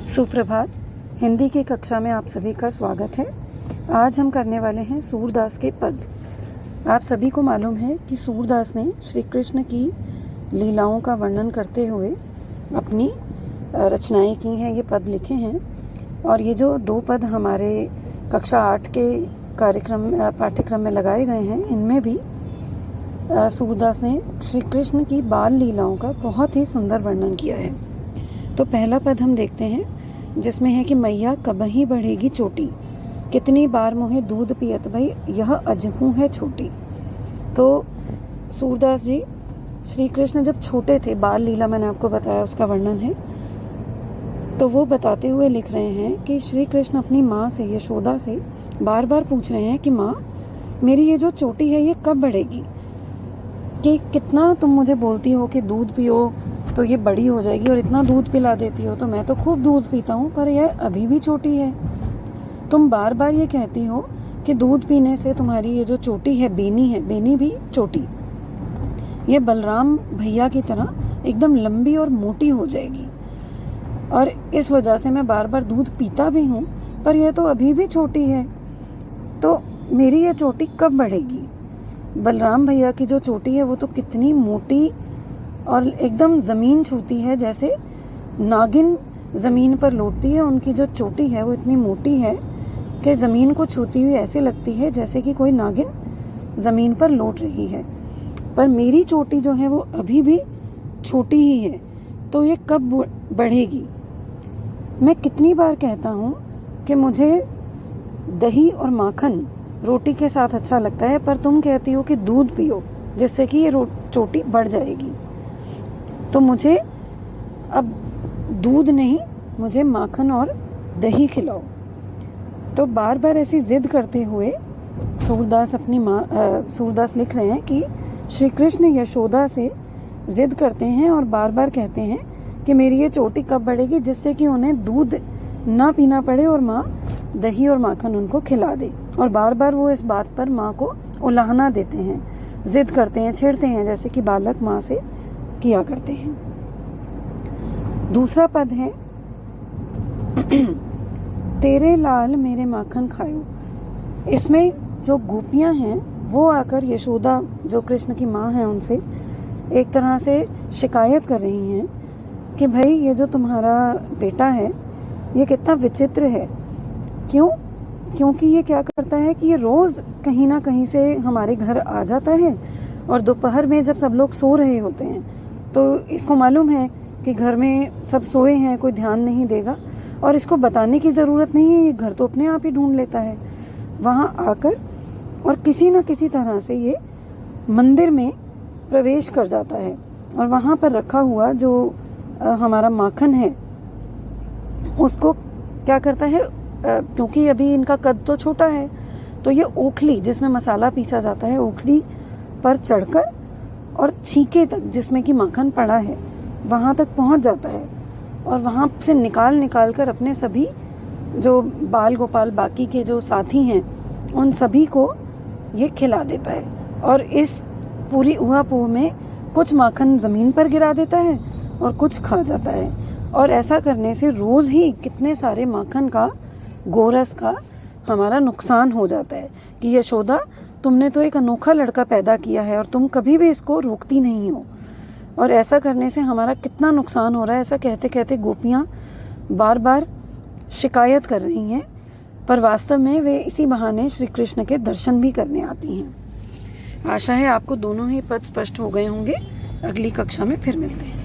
सुप्रभात। हिंदी की कक्षा में आप सभी का स्वागत है। आज हम करने वाले हैं सूरदास के पद। आप सभी को मालूम है कि सूरदास ने श्री कृष्ण की लीलाओं का वर्णन करते हुए अपनी रचनाएं की हैं, ये पद लिखे हैं। और ये जो दो पद हमारे कक्षा 8 के पाठ्यक्रम में लगाए गए हैं, इनमें भी सूरदास ने श्री कृष्ण की बाल लीलाओं का बहुत ही सुंदर वर्णन किया है। तो पहला पद हम देखते हैं, जिसमें है कि मैया कबही बढ़ेगी चोटी, कितनी बार मोहे दूध पियत भई, यह अजहू है छोटी। तो सूरदास जी श्री कृष्ण जब छोटे थे, बाल लीला मैंने आपको बताया उसका वर्णन है, तो वो बताते हुए लिख रहे हैं कि श्री कृष्ण अपनी माँ से, यशोदा से बार बार पूछ रहे हैं कि माँ, मेरी ये जो चोटी है ये कब बढ़ेगी, कि कितना तुम मुझे बोलती हो कि दूध पियो तो ये बड़ी हो जाएगी, और इतना दूध पिला देती हो तो मैं तो खूब दूध पीता हूँ, पर यह अभी भी छोटी है। तुम बार बार ये कहती हो कि दूध पीने से तुम्हारी ये जो चोटी है, बेनी भी चोटी, ये बलराम भैया की तरह एकदम लंबी और मोटी हो जाएगी, और इस वजह से मैं बार बार दूध पीता भी हूँ, पर यह तो अभी भी छोटी है। तो मेरी ये चोटी कब बढ़ेगी? बलराम भैया की जो चोटी है वो तो कितनी मोटी और एकदम ज़मीन छूती है, जैसे नागिन ज़मीन पर लौटती है। उनकी जो चोटी है वो इतनी मोटी है कि ज़मीन को छूती हुई ऐसे लगती है जैसे कि कोई नागिन ज़मीन पर लौट रही है। पर मेरी चोटी जो है वो अभी भी छोटी ही है, तो ये कब बढ़ेगी? मैं कितनी बार कहता हूँ कि मुझे दही और माखन रोटी के साथ अच्छा लगता है, पर तुम कहती हो कि दूध पियो जिससे कि ये चोटी बढ़ जाएगी। तो मुझे अब दूध नहीं, मुझे माखन और दही खिलाओ। तो बार बार ऐसी जिद करते हुए सूरदास लिख रहे हैं कि श्री कृष्ण यशोदा से जिद करते हैं और बार बार कहते हैं कि मेरी ये चोटी कब बढ़ेगी, जिससे कि उन्हें दूध ना पीना पड़े और माँ दही और माखन उनको खिला दे। और बार बार वो इस बात पर माँ को उलाहना देते हैं, जिद करते हैं, छेड़ते हैं, जैसे कि बालक माँ से किया करते हैं। दूसरा पद है तेरे लाल मेरे माखन खायो। इसमें जो गोपियां हैं वो आकर यशोदा, जो कृष्ण की माँ है, उनसे एक तरह से शिकायत कर रही हैं कि भाई ये जो तुम्हारा बेटा है ये कितना विचित्र है। क्योंकि ये क्या करता है कि ये रोज़ कहीं ना कहीं से हमारे घर आ जाता है, और दोपहर में जब सब लोग सो रहे होते हैं तो इसको मालूम है कि घर में सब सोए हैं, कोई ध्यान नहीं देगा, और इसको बताने की ज़रूरत नहीं है, ये घर तो अपने आप ही ढूंढ लेता है। वहाँ आकर और किसी न किसी तरह से ये मंदिर में प्रवेश कर जाता है, और वहाँ पर रखा हुआ जो हमारा माखन है उसको क्या करता है, क्योंकि अभी इनका कद तो छोटा है, तो ये ओखली जिसमें मसाला पीसा जाता है, ओखली पर चढ़कर और छींके तक जिसमें कि माखन पड़ा है वहाँ तक पहुँच जाता है, और वहाँ से निकाल कर अपने सभी जो बाल गोपाल बाकी के जो साथी हैं उन सभी को ये खिला देता है। और इस पूरी उहापोह में कुछ माखन ज़मीन पर गिरा देता है और कुछ खा जाता है, और ऐसा करने से रोज़ ही कितने सारे माखन का, गोरस का हमारा नुकसान हो जाता है कि यशोदा, तुमने तो एक अनोखा लड़का पैदा किया है और तुम कभी भी इसको रोकती नहीं हो, और ऐसा करने से हमारा कितना नुकसान हो रहा है। ऐसा कहते कहते गोपियाँ बार बार शिकायत कर रही हैं, पर वास्तव में वे इसी बहाने श्री कृष्ण के दर्शन भी करने आती हैं। आशा है आपको दोनों ही पद स्पष्ट हो गए होंगे। अगली कक्षा में फिर मिलते हैं।